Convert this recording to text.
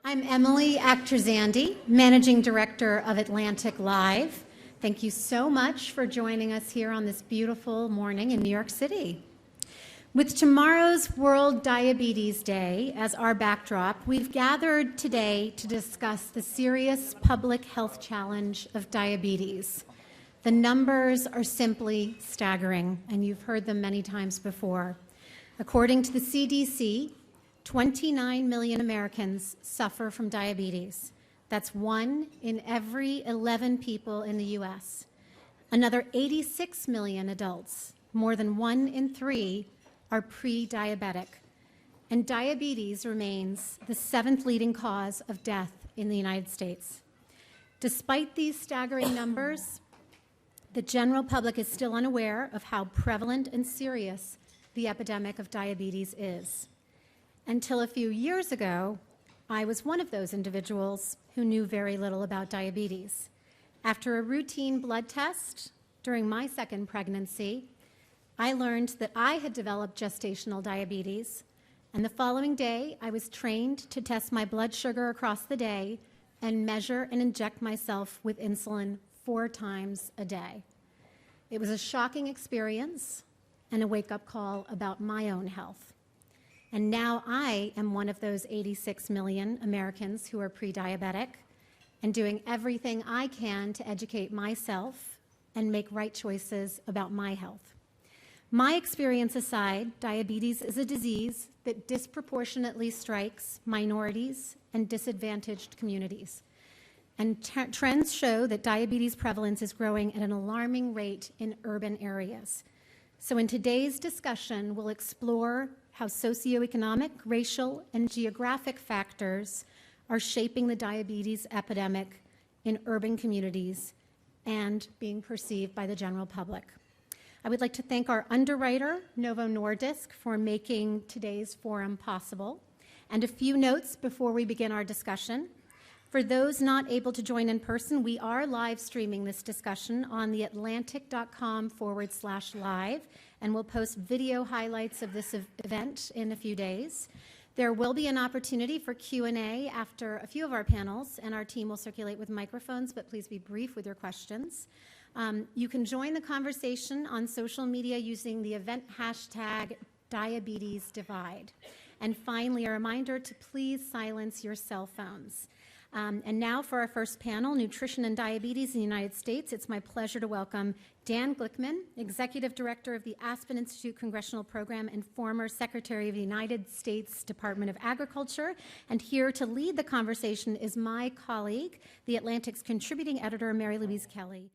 I'm Emily Akhtarzandi, Managing Director of AtlanticLIVE. Thank you so much for joining us here on this beautiful morning in New York City. With tomorrow's World Diabetes Day as our backdrop, we've gathered today to discuss the serious public health challenge of diabetes. The numbers are simply staggering, and you've heard them many times before. According to the CDC, 29 million Americans suffer from diabetes. That's 1 in every 11 people in the U.S. Another 86 million adults, more than 1 in 3, are pre-diabetic. And diabetes remains the 7th leading cause of death in the United States. Despite these staggering numbers, the general public is still unaware of how prevalent and serious the epidemic of diabetes is. Until a few years ago, I was one of those individuals who knew very little about diabetes. After a routine blood test during my second pregnancy, I learned that I had developed gestational diabetes, and the following day, I was trained to test my blood sugar across the day and measure and inject myself with insulin 4 times a day. It was a shocking experience and a wake-up call about my own health. And now I am one of those 86 million Americans who are pre-diabetic and doing everything I can to educate myself and make right choices about my health. My experience aside, diabetes is a disease that disproportionately strikes minorities and disadvantaged communities. And trends show that diabetes prevalence is growing at an alarming rate in urban areas. So in today's discussion, we'll explore how socioeconomic, racial, and geographic factors are shaping the diabetes epidemic in urban communities and being perceived by the general public. I would like to thank our underwriter, Novo Nordisk, for making today's forum possible. And a few notes before we begin our discussion. For those not able to join in person, we are live streaming this discussion on the atlantic.com/live, and we'll post video highlights of this event in a few days. There will be an opportunity for Q&A after a few of our panels, and our team will circulate with microphones, but please be brief with your questions. You can join the conversation on social media using the event hashtag #DiabetesDivide. And finally, a reminder to please silence your cell phones. And now for our first panel, Nutrition and Diabetes in the United States. It's my pleasure to welcome Dan Glickman, Executive Director of the Aspen Institute Congressional Program and former Secretary of the United States Department of Agriculture. And here to lead the conversation is my colleague, the Atlantic's contributing editor, Mary Louise Kelly.